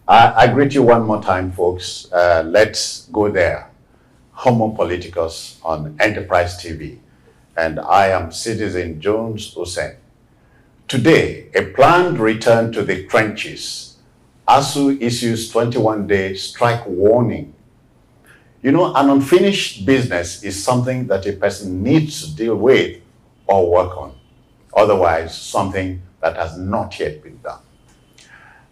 I greet you one more time, folks. Let's go there. Homo Politicus on Enterprise TV. And I am Citizen Jones Hussein. Today, a planned return to the trenches. Asuu issues 21-day strike warning. You know, an unfinished business is something that a person needs to deal with or work on. Otherwise, something that has not yet been done.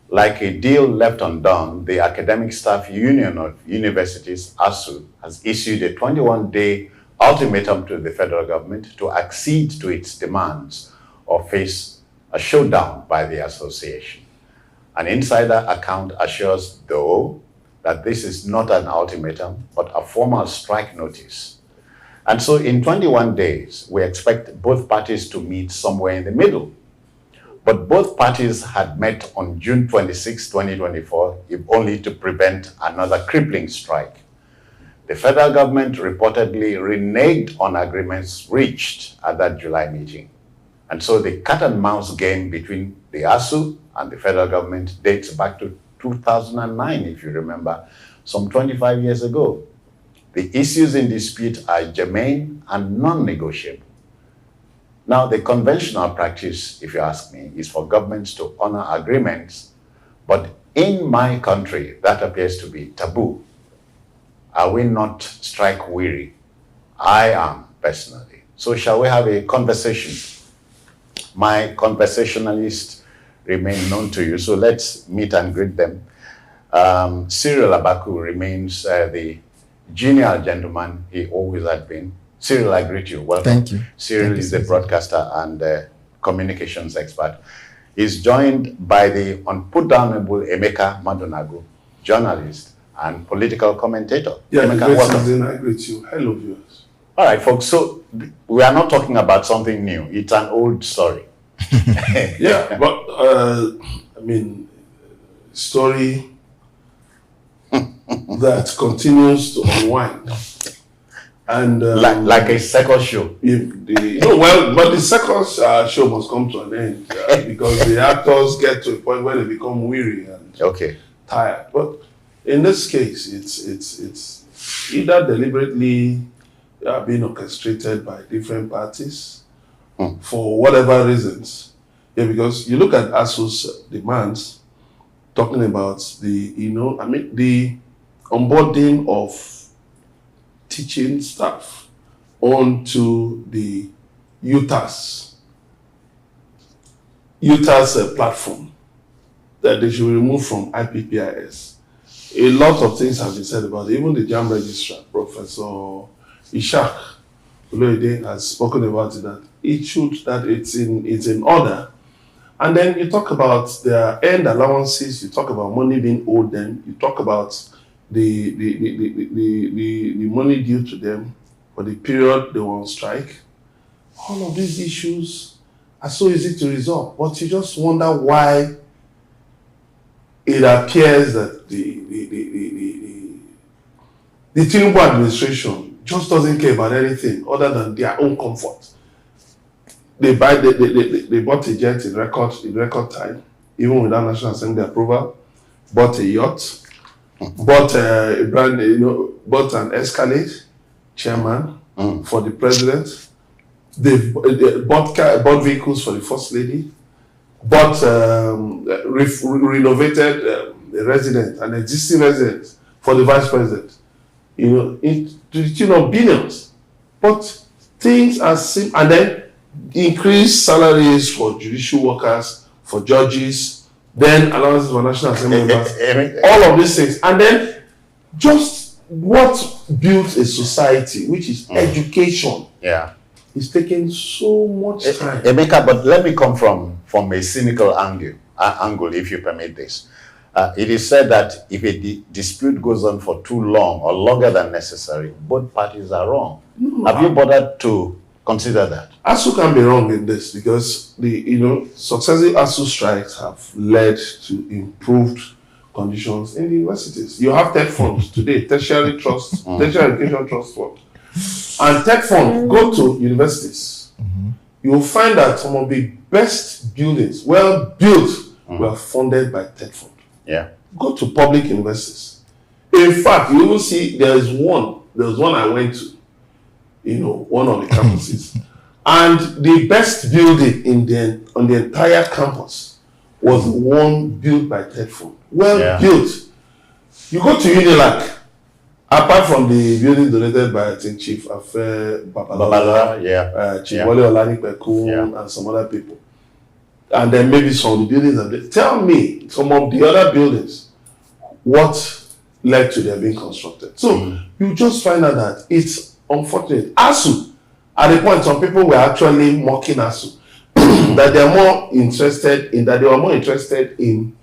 Like a deal left undone, the Academic Staff Union of Universities, Asuu, has issued a 21-day ultimatum to the federal government to accede to its demands or face a showdown by the association. An insider account assures, though, that this is not an ultimatum, but a formal strike notice. And so in 21 days, we expect both parties to meet somewhere in the middle. But both parties had met on June 26, 2024, if only to prevent another crippling strike. The federal government reportedly reneged on agreements reached at that July meeting. And so the cat and mouse game between the Asuu and the federal government dates back to 2009, if you remember, some 25 years ago. The issues in dispute are germane and non-negotiable. Now, the conventional practice, if you ask me, is for governments to honor agreements, but in my country, that appears to be taboo. Are we not strike weary? I am, personally. So shall we have a conversation? My conversationalists remain known to you, so let's meet and greet them. Cyril Abaku remains the genial gentleman he always had been. Cyril, I greet you. Welcome. Thank you. Cyril is the broadcaster and communications expert. He's joined by the unputdownable Emeka Madonagu, journalist and political commentator. Yeah, Emeka, welcome. I greet you. Hello, viewers. All right, folks. So we are not talking about something new. It's an old story. Yeah, but I mean, story that continues to unwind. And like a second show. But the second show must come to an end because the actors get to a point where they become weary and tired. But in this case, it's either deliberately being orchestrated by different parties for whatever reasons. Yeah, because you look at Asuu's demands, talking about the onboarding of teaching staff onto the UTAS platform that they should remove from IPPIS. A lot of things have been said about it. Even the JAM registrar, Professor Ishak Oloide, has spoken about it, that it's in order. And then you talk about their end allowances, you talk about money being owed them, you talk about the money due to them for the period they were on strike. All of these issues are so easy to resolve, but you just wonder why it appears that the Tinubu administration just doesn't care about anything other than their own comfort. They bought a jet in record time, even without National Assembly approval, bought a yacht, bought a brand, bought an Escalade chairman for the president. They bought vehicles for the first lady, bought renovated a resident, an existing resident for the vice president. To the tune of billions. But things are simple, and then increase salaries for judicial workers, for judges, then allowances for National Assembly members, all of these things. And then just what builds a society, which is education, is taking so much time. Emeka, but let me come from a cynical angle, if you permit this. It is said that if a dispute goes on for too long or longer than necessary, both parties are wrong. Have you bothered to consider that? Asuu can be wrong in this because the successive Asuu strikes have led to improved conditions in the universities. You have TED funds today, tertiary education trust fund, and TED fund go to universities. You will find that some of the best buildings, well built, were funded by TED fund. Yeah. Go to public universities. In fact, you will see there was one I went to, one of the campuses. And the best building on the entire campus was the one built by Tedford. Built. You go to Unilag, apart from the building donated by, I think, Chief Afe Babalola, Chief Wale Olanipeku, and some other people. And then maybe some of the buildings. Tell me, some of the other buildings, what led to their being constructed. So you just find out that it's unfortunate. Asuu, at the point, some people were actually mocking Asuu. that they were more interested in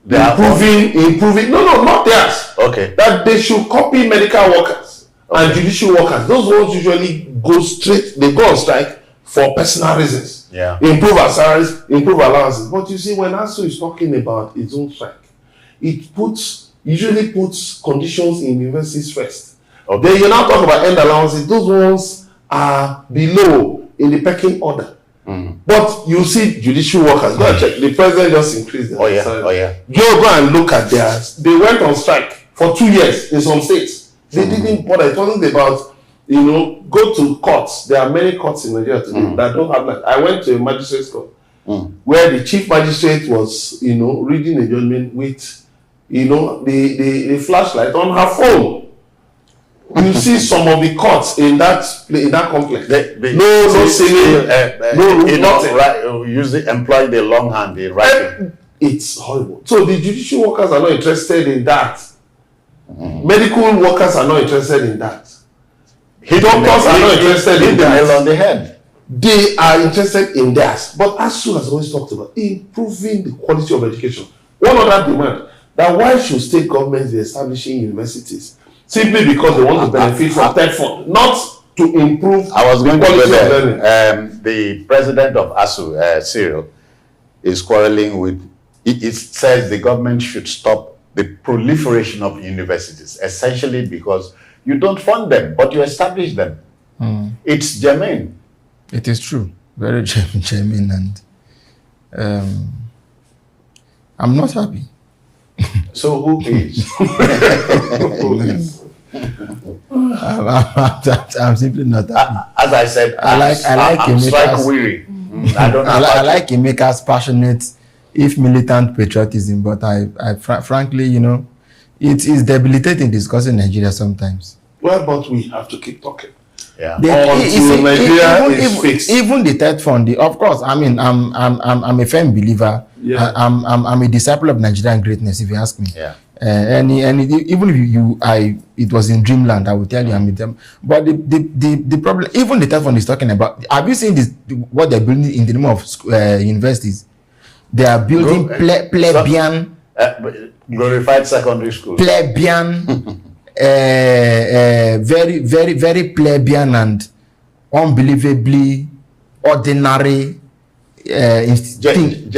improving. No, not theirs. Okay. That they should copy medical workers and judicial workers. Those ones usually go straight. They go on strike for personal reasons. Yeah. Improve our salaries, improve allowances. But you see, when Asuu is talking about its own strike, it usually puts conditions in universities first. Okay. Then you now talk about end allowances. Those ones are below in the pecking order. But you see judicial workers, go and check. The president just increased their salary. Go and look at theirs. They went on strike for 2 years in some states. They didn't bother. It wasn't about, go to courts. There are many courts in Nigeria today that don't have that. I went to a magistrate's court where the chief magistrate was, reading a judgment with, the flashlight on her phone. You see some of the courts in that complex. No singing, nothing. Right, usually employ the long hand, the right. It's horrible. So the judicial workers are not interested in that. Medical workers are not interested in that. Doctors are not interested in that. Nail on the head. They are interested in theirs. But Asuu has always talked about improving the quality of education. One other demand, that why should state governments be establishing universities? Simply because they want to benefit from Tedford, not to improve I was going the to quality go of there. learning. The president of Asuu, Cyril, is quarreling with, it says the government should stop the proliferation of universities, essentially because you don't fund them, but you establish them. It's germane. It is true. Very germane. And I'm not happy. So who is? I'm simply not happy. As I said, I'm strike weary. I like Emeka's passionate, if militant patriotism, but I frankly, it is debilitating discussing Nigeria sometimes. Well, but we have to keep talking. Yeah. Nigeria is fixed. Even the third fund, of course. I mean, I'm a firm believer. Yeah. I'm a disciple of Nigerian greatness, if you ask me. Yeah. Even if it was in dreamland, I would tell you I'm with them. But the problem, even the third fund is talking about. Have you seen this? What they're building in the name of universities? They are building plebeian, glorified secondary schools. Plebeian. Very, very, very plebeian and unbelievably ordinary jejune.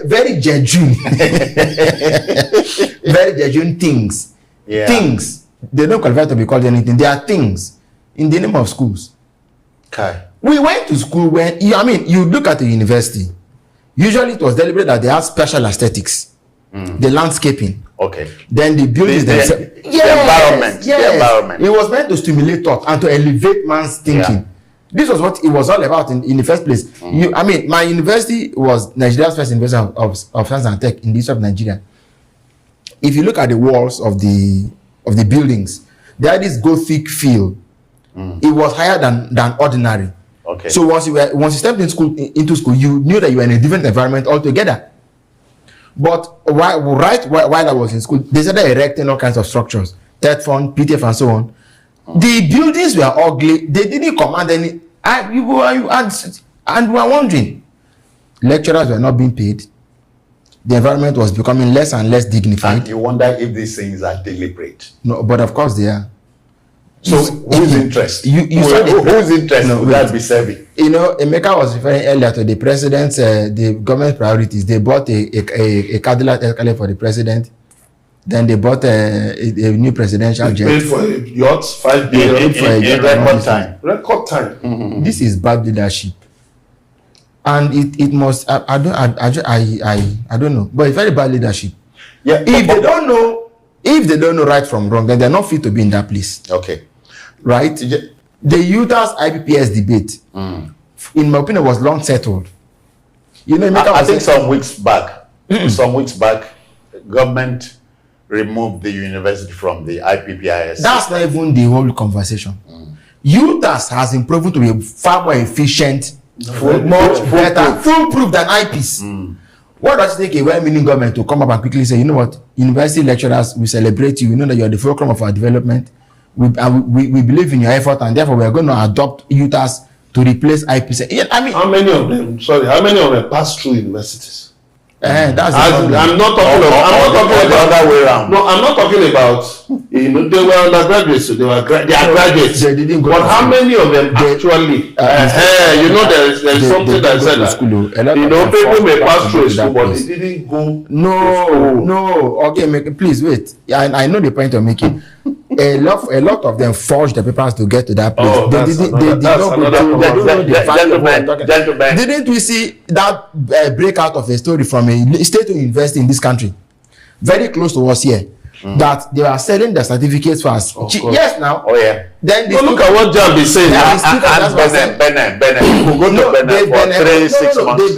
Very jejune. Very jejune things. Yeah. Things. They don't qualify to be called anything. They are things in the name of schools. Okay. We went to school when, you look at the university. Usually it was deliberate that they have special aesthetics. The landscaping. Okay. Then the buildings themselves. The environment. Yes. The environment. It was meant to stimulate thought and to elevate man's thinking. Yeah. This was what it was all about in the first place. My university was Nigeria's first university of science and tech in the east of Nigeria. If you look at the walls of the buildings, they had this Gothic feel. It was higher than ordinary. Okay. So once you stepped into school, you knew that you were in a different environment altogether. But while I was in school, they started erecting all kinds of structures, third fund, PTF, and so on. The buildings were ugly. They didn't command any. And we were wondering. Lecturers were not being paid. The environment was becoming less and less dignified. And you wonder if these things are deliberate. No, but of course they are. So whose interest? Whose interest would that be serving? Emeka was referring earlier to the president's, the government priorities. They bought a Cadillac Escalade for the president. Then they bought a new presidential jet. Paid for a yacht, $5 billion in record time. Record time. This is bad leadership, and it must. I don't know, but it's very bad leadership. Yeah, if they don't know right from wrong, then they're not fit to be in that place. Okay. Right? The Utah's IPPS debate, in my opinion, was long settled. You know, I think some weeks back, government removed the university from the IPPIS. That's not even the whole conversation. UTAS has been proven to be far more efficient, much better, foolproof than IPs. What does it take a well-meaning government to come up and quickly say, you know what, university lecturers, we celebrate you, we know that you're the fulcrum of our development, we believe in your effort, and therefore we are going to adopt UTAS to replace IPs. I mean, how many of them pass through universities? That's the I'm not talking about the other way around. No, I'm not talking about, they were undergraduates, so they are graduates. They didn't go but how many of them actually? There is something that said that. People may pass through school, but they didn't go. No. Okay, please wait. I know the point you're making. A lot of them forged the papers to get to that place. Gentlemen. Didn't we see that breakout of a story from a state university in this country, very close to us here, that they are selling the certificates for us? Yes, now. Oh yeah. Then look at what Jam is saying. Benin. Go to Benin for 3-6 months.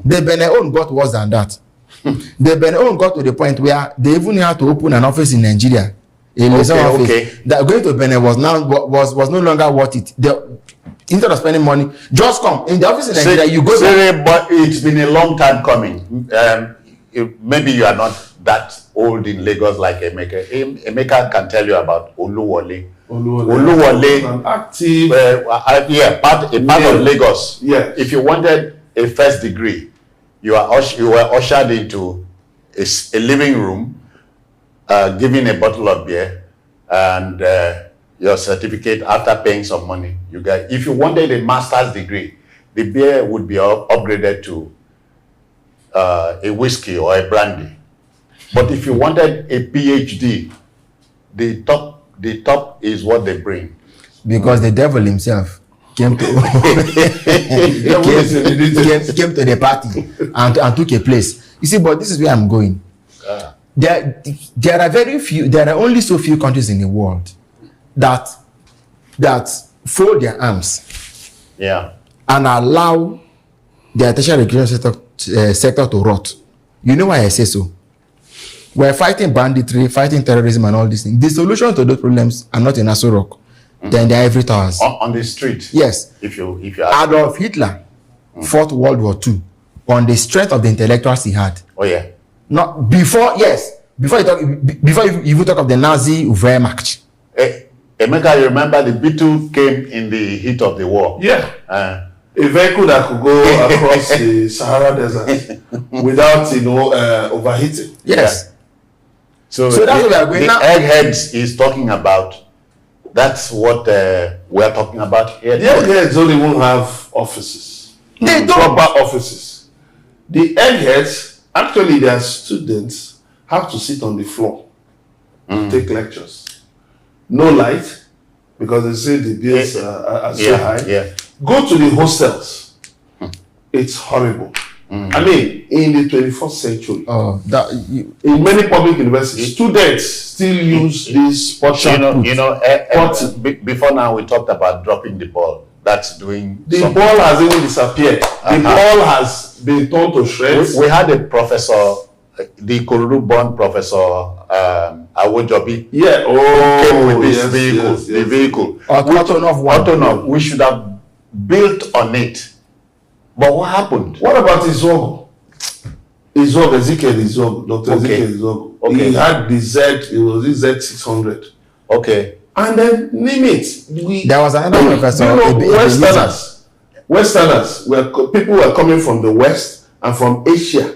The Benin own got worse than that. The Benin own got to the point where they even had to open an office in Nigeria. Okay. That going to Benin was no longer worth it. Instead of spending money, just come in the office in Nigeria. You go there. But it's been a long time coming. Maybe you are not that old in Lagos like Emeka. Emeka can tell you about Oluwole. Oluwole, an active, part of Lagos. Yeah. If you wanted a first degree, you were ushered into a living room, given a bottle of beer, and your certificate after paying some money. If you wanted a master's degree, the beer would be upgraded to a whiskey or a brandy. But if you wanted a PhD, the top is what they bring. Because the devil himself came to came to the party and took a place. You see, but this is where I'm going. There are only so few countries in the world that fold their arms, and allow the tertiary education sector to rot. You know why I say so? We're fighting banditry, fighting terrorism, and all these things. The solution to those problems are not in Asuu Rock. Then they are every towers. On the street. Yes. If you Adolf Hitler fought World War II on the strength of the intellectuals he had. Oh yeah. Not before. Yes. Before you talk of the Nazi Wehrmacht. Emeka, you remember the Beetle came in the heat of the war. Yeah. A vehicle that could go across the Sahara Desert without overheating. Yes. Yeah. So that's what we are going now. Eggheads is talking about. That's what we are talking about here. The eggheads don't even have offices. They don't. Proper offices. The eggheads, actually their students have to sit on the floor to take lectures. No light, because they say the bills are so high. Yeah. Go to the hostels. It's horrible. I mean, in the 21st century, in many public universities, students still use this potty. Before now we talked about dropping the ball. That's doing. The ball has even disappeared. The ball has been torn to shreds. We had a professor, the Ikorodu-born professor, Awojobi. Yeah. Came with this vehicle. The vehicle. Autonomous. We should have built on it. But what happened? What about Izogo? Dr. Ezekiel Izogo. Okay. He had the Z600. Okay. And then name it. There was another professor. Westerners, people were coming from the West and from Asia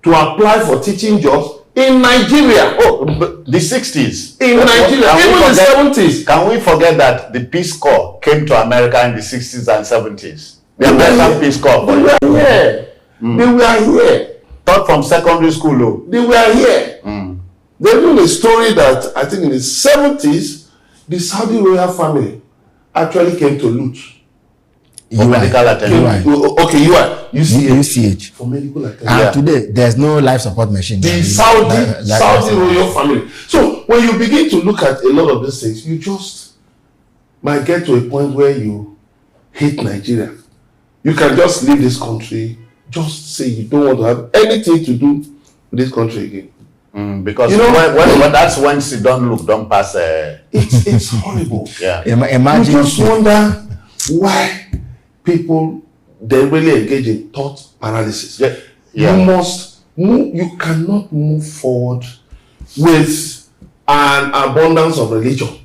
to apply for teaching jobs in Nigeria. The 60s. In Nigeria, even the 70s. Can we forget that the Peace Corps came to America in the 60s and 70s? The American Peace Corps. They were here. They were here. Taught from secondary school, though. They were here. There's even a story that I think in the 70s, the Saudi royal family actually came to loot. For medical attendance. Okay, UCH. For medical attendance. And today, there's no life support machine. The Saudi royal family. So when you begin to look at a lot of these things, you just might get to a point where you hate Nigeria. You can just leave this country, just say you don't want to have anything to do with this country again. Because when that's when you don't pass. It's horrible. Yeah. Imagine. You just wonder why people they really engage in thought paralysis. Yeah. You must move. You cannot move forward with an abundance of religion.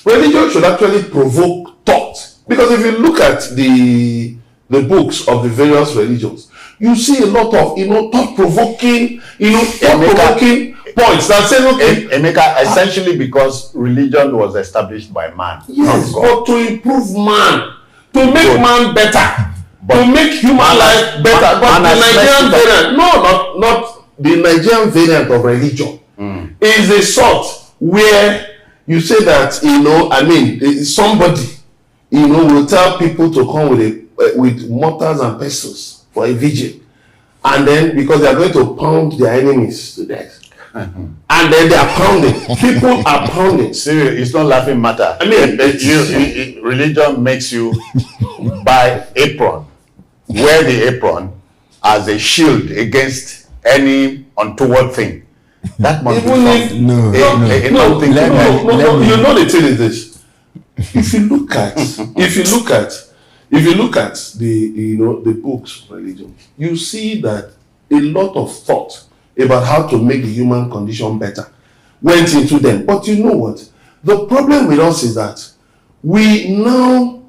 Religion should actually provoke thought, because if you look at the books of the various religions, you see a lot of thought-provoking points that say, okay, Emeka, essentially because religion was established by man. Yes, but to improve man, to make man better, to make human life better. But the Nigerian variant, not the Nigerian variant of religion, is a sort where you say that somebody will tell people to come with mortars and pestles for a vigil, and then because they are going to pound their enemies to death. And then they are pounding. People are pounding. Seriously, it's not laughing matter. Religion makes you buy apron. Wear the apron as a shield against any untoward thing. That must be No. You know the thing is this. If you look at the books of religion, you see that a lot of thought about how to make the human condition better went into them. But you know what? The problem with us is that we now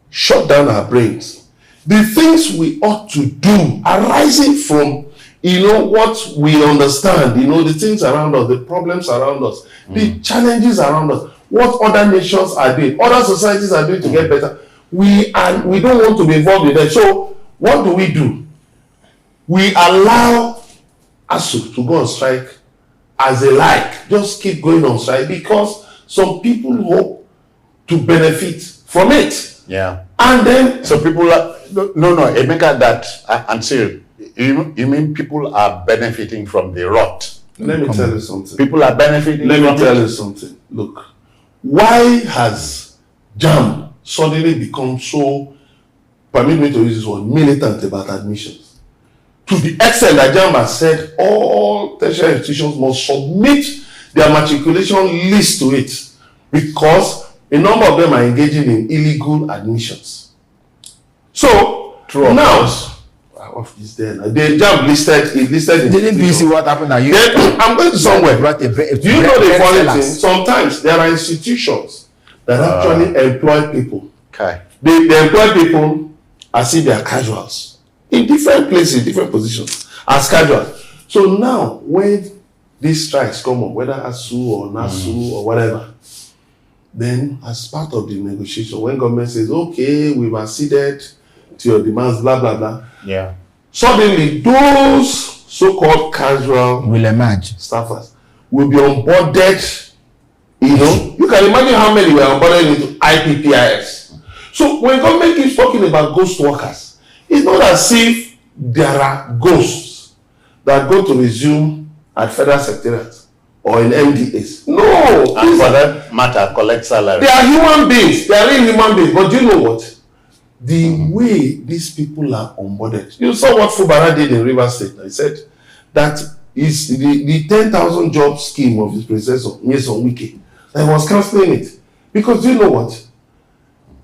shut down our brains. The things we ought to do arising from what we understand, the things around us, the problems around us, the challenges around us, what other nations are doing, other societies are doing to get better. We don't want to be involved in that. So what do? We allow Asuu to go on strike as they like. Just keep going on strike because some people hope to benefit from it. Yeah. And then so people are Emeka, that I'm serious. You mean people are benefiting from the rot? Let me tell you something. People are benefiting. Let me tell you something. Look, why has JAMB suddenly become so, permit me to use this word, militant about admissions? To the extent that JAMB has said all tertiary institutions must submit their matriculation list to it because a number of them are engaging in illegal admissions. So now, is there now? The JAMB listed. Didn't you see what happened? I'm going to somewhere. Do you know the funny thing? Sometimes there are institutions that actually employ people. Okay. They employ people as if they are casuals. In different places, different positions, as casuals. So now, when these strikes come up, whether Asuu or Nasu or whatever, then as part of the negotiation, when government says, okay, we've acceded to your demands, blah, blah, blah. Yeah. Suddenly, those so-called casual will emerge. Staffers will be onboarded. You can imagine how many were onboarded into IPPIS. So when government keeps talking about ghost workers, it's not as if there are ghosts that go to resume at federal secretariat or in MDAs. No. And for that matter, collect salary. They are human beings. They are real human beings. But do you know what? The way these people are onboarded. You saw what Fubara did in Rivers State. He said that is the 10,000 job scheme of his predecessor, Nyesom Wike, that was cancelling it. Because do you know what?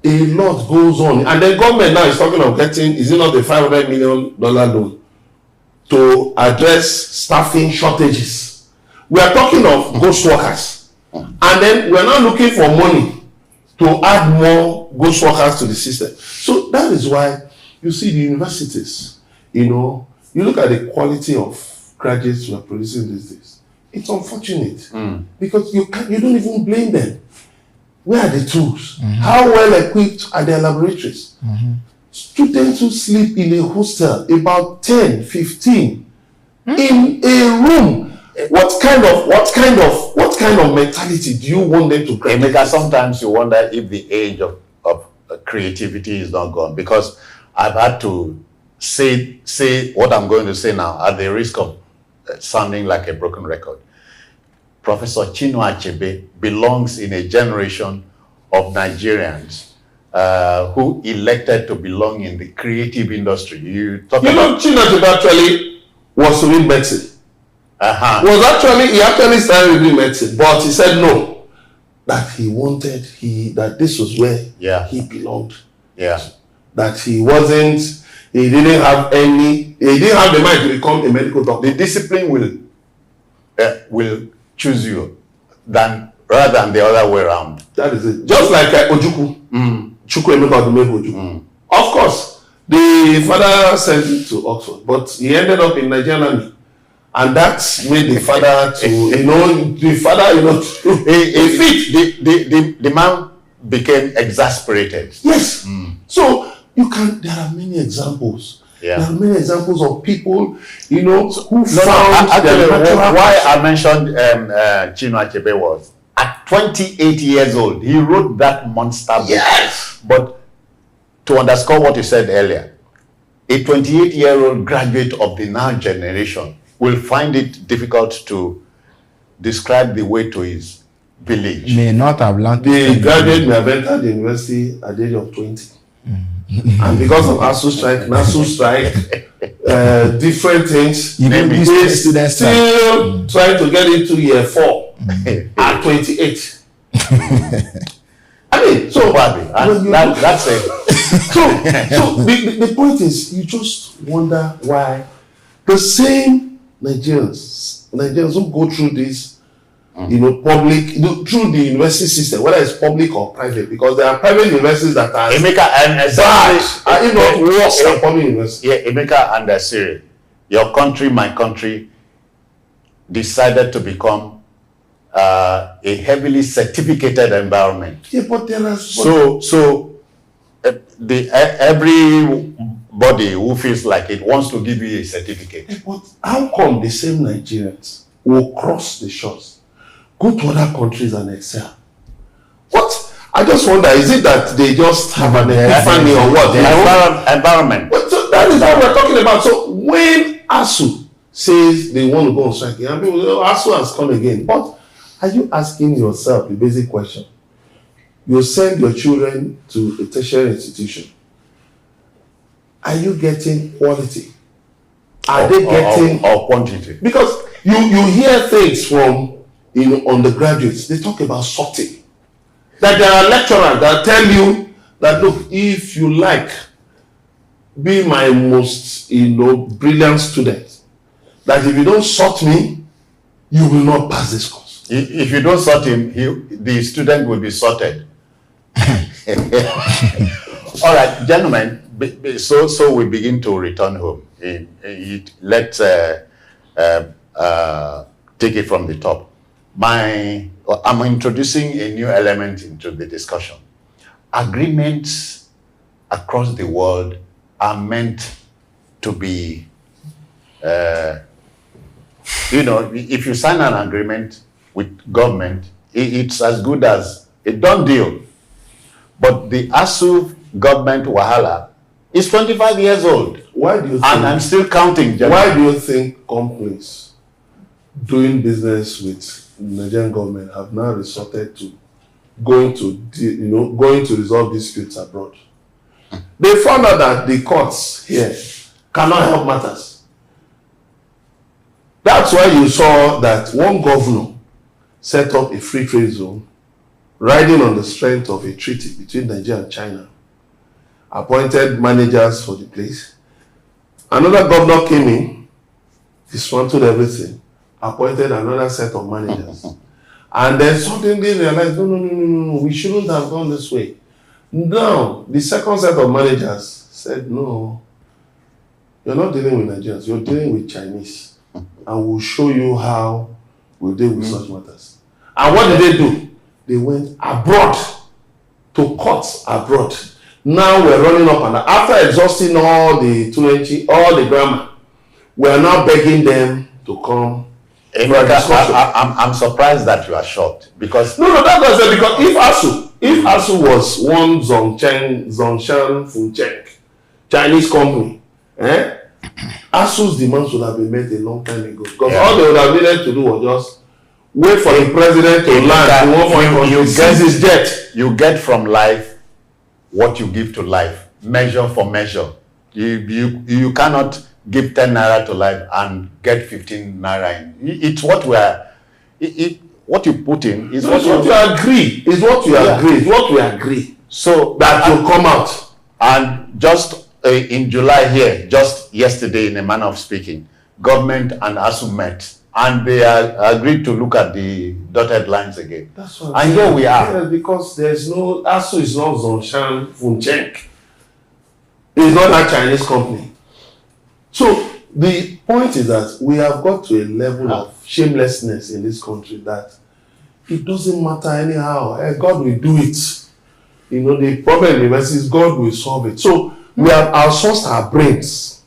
A lot goes on, and the government now is talking of getting, is it not a $500 million loan to address staffing shortages? We are talking of ghost workers, and then we are now looking for money to add more ghost workers to the system. So that is why you see the universities, you look at the quality of graduates we are producing these days. It's unfortunate because you don't even blame them. Where are the tools? How well equipped are their laboratories? Students who sleep in a hostel, about 10, 15, in a room. What kind of mentality do you want them to create? Emeka, sometimes you wonder if the age of creativity is not gone, because I've had to say what I'm going to say now at the risk of sounding like a broken record. Professor Chinua Achebe belongs in a generation of Nigerians who elected to belong in the creative industry. Chinua Achebe actually was reading medicine. He actually started reading medicine, but he said no, that he wanted, that this was where he belonged. Yeah. That he didn't have the mind to become a medical doctor. The discipline will choose you rather than the other way around. That is it. Just like Ojukwu. Ojukwu. Of course, the father sent him to Oxford, but he ended up in Nigerian army. And that made the father the man became exasperated. Yes. So there are many examples. Yeah. There are many examples of people, who found why I mentioned Chinua Achebe was at 28 years old, he wrote that monster book. Yes. But to underscore what you said earlier, a 28-year-old graduate of the now generation will find it difficult to describe the way to his village. May not have learned. The graduate may have entered the university at the age of 20. And because of Asuu strike, different things, they still trying to get into year 4 at 28. I mean, so that's it. So the point is, you just wonder why the same Nigerians who go through this, through the university system, whether it's public or private, because there are private universities that are bad, not worse than public universities. Yeah, Emeka and Asuu, your country, my country, decided to become a heavily certificated environment. Yeah, but there are everybody who feels like it wants to give you a certificate. But how come the same Nigerians will cross the shores, go to other countries and excel? What? I just wonder, is it that they just have an epiphany or what? The environment. But so that is what we're talking about. So when Asuu says they want to go on strike, and people say, Asuu has come again. But are you asking yourself the basic question? You send your children to a tertiary institution. Are you getting quality? Are they getting or quantity? Because you hear things from undergraduates. They talk about sorting. That there are lecturers that tell you that, look, if you like, be my most brilliant student, that if you don't sort me, you will not pass this course. If you don't sort him, the student will be sorted. All right, gentlemen. So we begin to return home. Let's take it from the top. I'm introducing a new element into the discussion. Agreements across the world are meant to be, if you sign an agreement with government, it's as good as a done deal. But the Asuu government wahala is 25 years old. Why do you think? And I'm still counting. Generally. Why do you think companies doing business with the Nigerian government have now resorted to going to resolve disputes abroad? They found out that the courts here cannot help matters. That's why you saw that one governor set up a free trade zone riding on the strength of a treaty between Nigeria and China, appointed managers for the place. Another governor came in, dismantled everything, appointed another set of managers. And then suddenly realized, no, we shouldn't have gone this way. Now, the second set of managers said, no, you're not dealing with Nigerians, you're dealing with Chinese. And we'll show you how we'll deal with such matters. And what did they do? They went abroad, to courts abroad. Now we're running up, and after exhausting all the Tulenchi, all the grammar, we're now begging them to come. I'm surprised that you are shocked, because no, that was it. Because If Asuu was one Zhongshan Funcheng Chinese company, Asu's demands would have been made a long time ago. Because all they would have needed to do was just wait for the president to land. You get from life what you give to life, measure for measure. You cannot give 10 naira to life and get 15 naira in. It's what we are. What you put in is what you agree. Is what you agree. Is what we agree. So that will come out. And just in July here, just yesterday, in a manner of speaking, government and Asuu met, and they agreed to look at the dotted lines again. That's what and here we are. Yeah, because there's no Asuu is not Zhongshan Funcheng. It's not a Chinese company. So the point is that we have got to a level of shamelessness in this country that it doesn't matter anyhow. God will do it. You know, the problem in us is God will solve it. So we have outsourced our brains.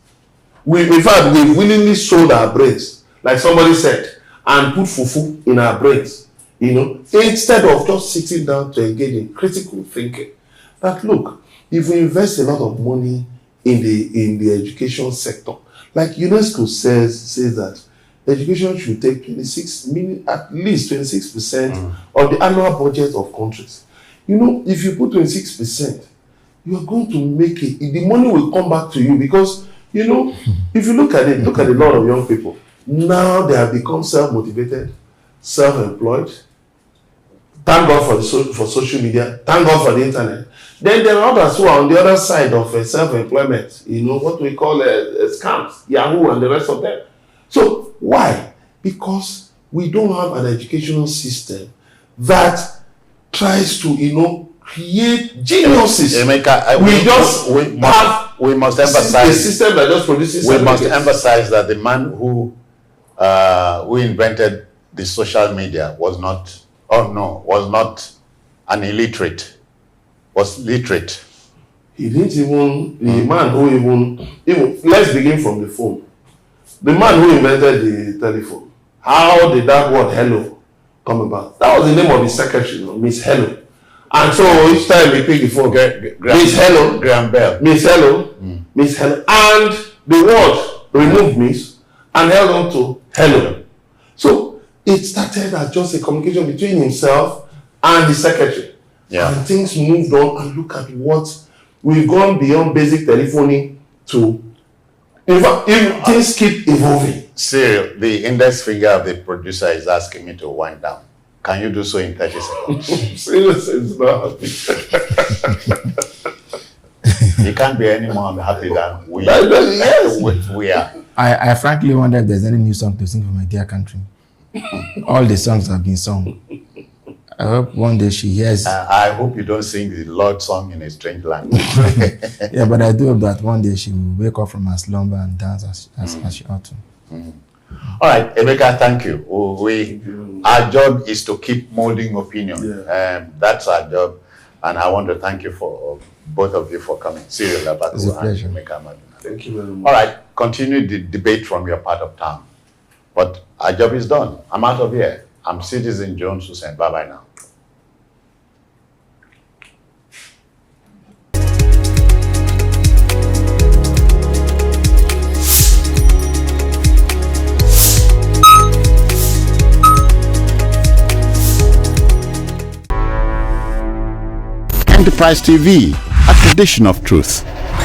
In fact, we've willingly sold our brains, like somebody said, and put fufu in our brains. You know, instead of just sitting down to engage in critical thinking. That look, if we invest a lot of money in the education sector, like UNESCO says that education should take at least 26% of the annual budget of countries. You know, if you put 26%, you are going to make it. The money will come back to you because, you know, if you look at it, look at a lot of young people. Now they have become self-motivated, self-employed. Thank God for social media. Thank God for the internet. Then there are others who are on the other side of self-employment. You know, what we call scams, Yahoo and the rest of them. So why? Because we don't have an educational system that tries to, you know, create geniuses. We must emphasize a system that just produces. We must emphasize that the man who invented the social media was not an illiterate. Was literate. He didn't even. The man who even. Let's begin from the phone. The man who invented the telephone. How did that word "hello" come about? That was the name of his secretary, Miss Hello. And so each time we pick the phone, Miss Hello, Graham Bell, Miss Hello, Miss Hello, and the word removed Miss and held on to Hello. So it started as just a communication between himself and the secretary. Yeah. And things moved on, and look at what we've gone beyond basic telephony to. In fact, things keep evolving. Cyril, the index finger of the producer is asking me to wind down. Can you do so in 30 seconds? Seriously, it's not. You can't be any more happy than we are. I frankly wonder if there's any new song to sing for my dear country. All the songs have been sung. I hope one day she hears. I hope you don't sing the Lord song in a strange language. Yeah, but I do hope that one day she will wake up from her slumber and dance as she ought to. All right, Emeka, thank you. Our job is to keep molding opinion. Yeah. That's our job. And I want to thank you for both of you for coming. Cyril Abatu it's a pleasure. And Emeka Maduna. Thank you very much. All right, continue the debate from your part of town. But our job is done. I'm out of here. I'm Citizen Jones Hussein. Bye-bye now. Enterprise TV, a tradition of truth.